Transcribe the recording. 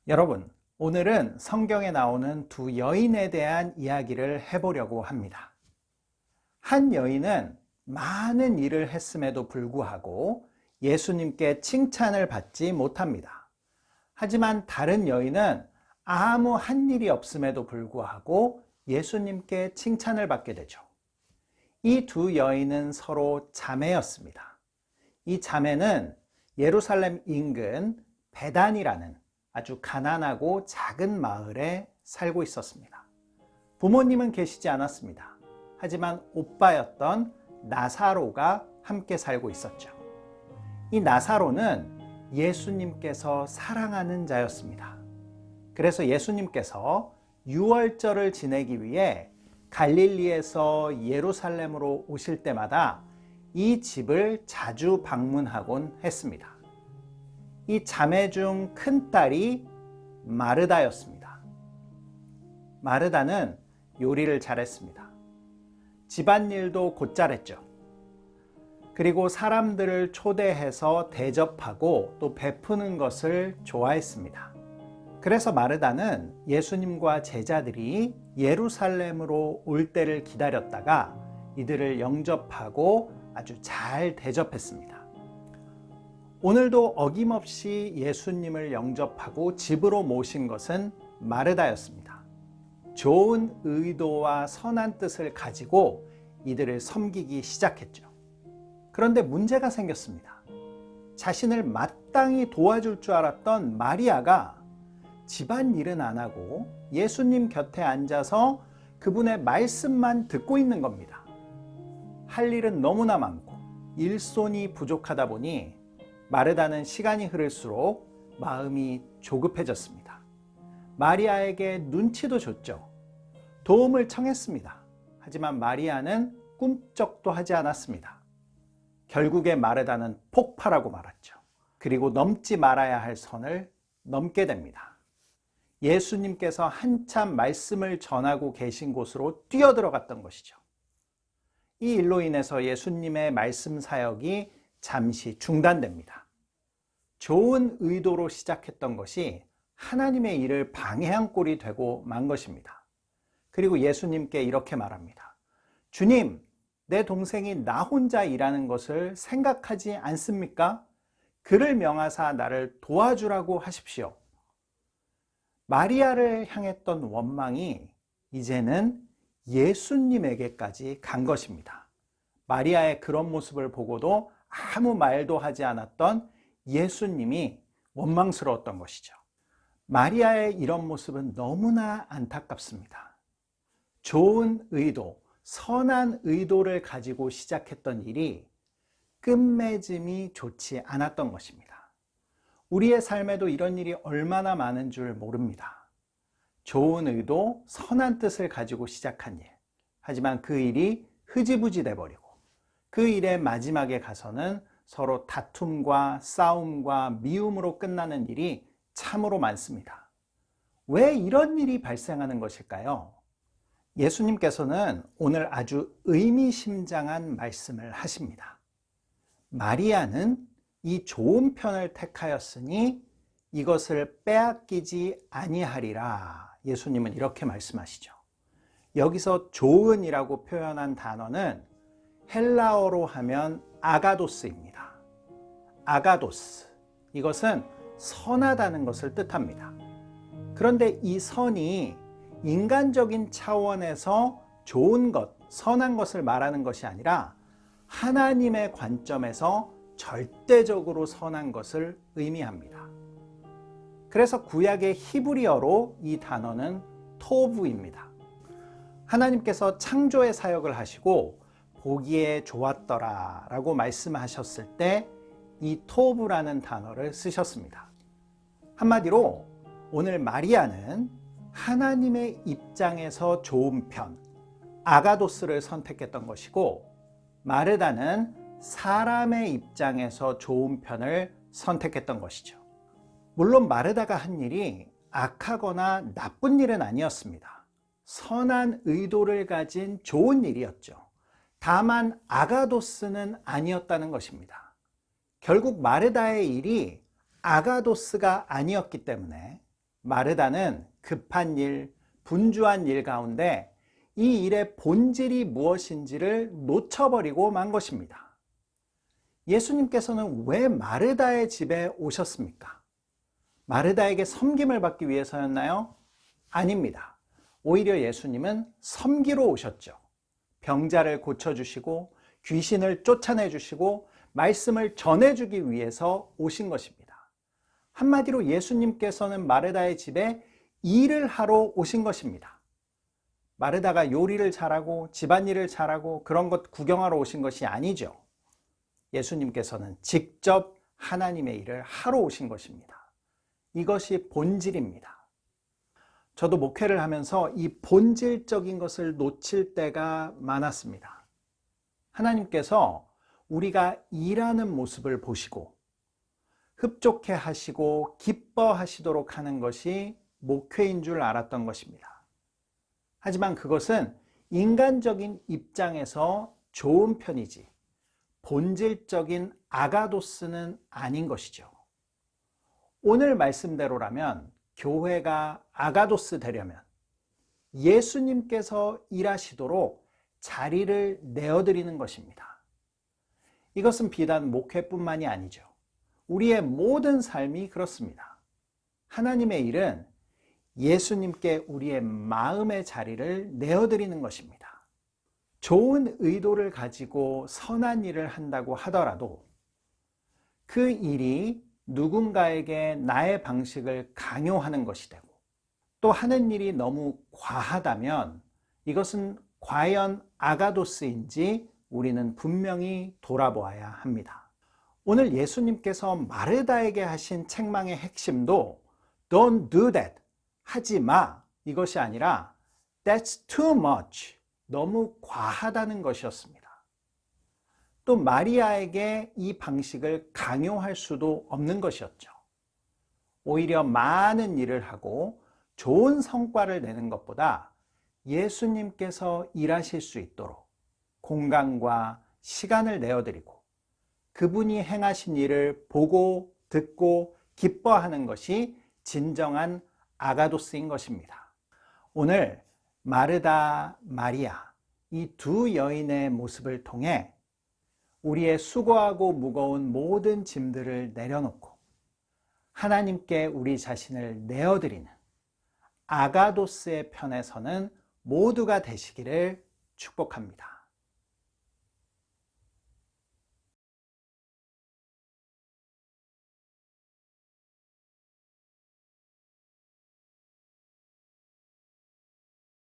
여러분, 오늘은 성경에 나오는 두 여인에 대한 이야기를 해보려고 합니다. 한 여인은 많은 일을 했음에도 불구하고 예수님께 칭찬을 받지 못합니다. 하지만 다른 여인은 아무 한 일이 없음에도 불구하고 예수님께 칭찬을 받게 되죠. 이 두 여인은 서로 자매였습니다. 이 자매는 예루살렘 인근 베단이라는 아주 가난하고 작은 마을에 살고 있었습니다. 부모님은 계시지 않았습니다. 하지만 오빠였던 나사로가 함께 살고 있었죠. 이 나사로는 예수님께서 사랑하는 자였습니다. 그래서 예수님께서 유월절을 지내기 위해 갈릴리에서 예루살렘으로 오실 때마다 이 집을 자주 방문하곤 했습니다. 이 자매 중 큰딸이 마르다였습니다. 마르다는 요리를 잘했습니다. 집안일도 곧잘했죠. 그리고 사람들을 초대해서 대접하고 또 베푸는 것을 좋아했습니다. 그래서 마르다는 예수님과 제자들이 예루살렘으로 올 때를 기다렸다가 이들을 영접하고 아주 잘 대접했습니다. 오늘도 어김없이 예수님을 영접하고 집으로 모신 것은 마르다였습니다. 좋은 의도와 선한 뜻을 가지고 이들을 섬기기 시작했죠. 그런데 문제가 생겼습니다. 자신을 마땅히 도와줄 줄 알았던 마리아가 집안일은 안 하고 예수님 곁에 앉아서 그분의 말씀만 듣고 있는 겁니다. 할 일은 너무나 많고 일손이 부족하다 보니 마르다는 시간이 흐를수록 마음이 조급해졌습니다. 마리아에게 눈치도 줬죠. 도움을 청했습니다. 하지만 마리아는 꿈쩍도 하지 않았습니다. 결국에 마르다는 폭발하고 말았죠. 그리고 넘지 말아야 할 선을 넘게 됩니다. 예수님께서 한참 말씀을 전하고 계신 곳으로 뛰어들어갔던 것이죠. 이 일로 인해서 예수님의 말씀 사역이 잠시 중단됩니다. 좋은 의도로 시작했던 것이 하나님의 일을 방해한 꼴이 되고 만 것입니다. 그리고 예수님께 이렇게 말합니다. 주님, 내 동생이 나 혼자 일하는 것을 생각하지 않습니까? 그를 명하사 나를 도와주라고 하십시오. 마리아를 향했던 원망이 이제는 예수님에게까지 간 것입니다. 마리아의 그런 모습을 보고도 아무 말도 하지 않았던 예수님이 원망스러웠던 것이죠. 마리아의 이런 모습은 너무나 안타깝습니다. 좋은 의도, 선한 의도를 가지고 시작했던 일이 끝맺음이 좋지 않았던 것입니다. 우리의 삶에도 이런 일이 얼마나 많은 줄 모릅니다. 좋은 의도, 선한 뜻을 가지고 시작한 일. 하지만 그 일이 흐지부지 돼버리고 그 일의 마지막에 가서는 서로 다툼과 싸움과 미움으로 끝나는 일이 참으로 많습니다. 왜 이런 일이 발생하는 것일까요? 예수님께서는 오늘 아주 의미심장한 말씀을 하십니다. 마리아는 이 좋은 편을 택하였으니 이것을 빼앗기지 아니하리라. 예수님은 이렇게 말씀하시죠. 여기서 좋은이라고 표현한 단어는 헬라어로 하면 아가도스입니다. 아가도스. 이것은 선하다는 것을 뜻합니다. 그런데 이 선이 인간적인 차원에서 좋은 것, 선한 것을 말하는 것이 아니라 하나님의 관점에서 절대적으로 선한 것을 의미합니다. 그래서 구약의 히브리어로 이 단어는 토브입니다. 하나님께서 창조의 사역을 하시고 보기에 좋았더라 라고 말씀하셨을 때 이 토브라는 단어를 쓰셨습니다. 한마디로 오늘 마리아는 하나님의 입장에서 좋은 편, 아가도스를 선택했던 것이고 마르다는 사람의 입장에서 좋은 편을 선택했던 것이죠. 물론 마르다가 한 일이 악하거나 나쁜 일은 아니었습니다. 선한 의도를 가진 좋은 일이었죠. 다만 아가도스는 아니었다는 것입니다. 결국 마르다의 일이 아가도스가 아니었기 때문에 마르다는 급한 일, 분주한 일 가운데 이 일의 본질이 무엇인지를 놓쳐버리고 만 것입니다. 예수님께서는 왜 마르다의 집에 오셨습니까? 마르다에게 섬김을 받기 위해서였나요? 아닙니다. 오히려 예수님은 섬기러 오셨죠. 병자를 고쳐주시고 귀신을 쫓아내주시고 말씀을 전해주기 위해서 오신 것입니다. 한마디로 예수님께서는 마르다의 집에 일을 하러 오신 것입니다. 마르다가 요리를 잘하고 집안일을 잘하고 그런 것 구경하러 오신 것이 아니죠. 예수님께서는 직접 하나님의 일을 하러 오신 것입니다. 이것이 본질입니다. 저도 목회를 하면서 이 본질적인 것을 놓칠 때가 많았습니다. 하나님께서 우리가 일하는 모습을 보시고 흡족해 하시고 기뻐하시도록 하는 것이 목회인 줄 알았던 것입니다. 하지만 그것은 인간적인 입장에서 좋은 편이지 본질적인 아가도스는 아닌 것이죠. 오늘 말씀대로라면 교회가 아가도스 되려면 예수님께서 일하시도록 자리를 내어드리는 것입니다. 이것은 비단 목회뿐만이 아니죠. 우리의 모든 삶이 그렇습니다. 하나님의 일은 예수님께 우리의 마음의 자리를 내어드리는 것입니다. 좋은 의도를 가지고 선한 일을 한다고 하더라도 그 일이 누군가에게 나의 방식을 강요하는 것이 되고 또 하는 일이 너무 과하다면 이것은 과연 아가도스인지 우리는 분명히 돌아보아야 합니다. 오늘 예수님께서 마르다에게 하신 책망의 핵심도 Don't do that. 하지 마. 이것이 아니라 That's too much. 너무 과하다는 것이었습니다. 또 마리아에게 이 방식을 강요할 수도 없는 것이었죠. 오히려 많은 일을 하고 좋은 성과를 내는 것보다 예수님께서 일하실 수 있도록 공간과 시간을 내어드리고 그분이 행하신 일을 보고 듣고 기뻐하는 것이 진정한 아가도스인 것입니다. 오늘 마르다, 마리아 이 두 여인의 모습을 통해 우리의 수고하고 무거운 모든 짐들을 내려놓고 하나님께 우리 자신을 내어드리는 아가도스의 편에 서는 모두가 되시기를 축복합니다.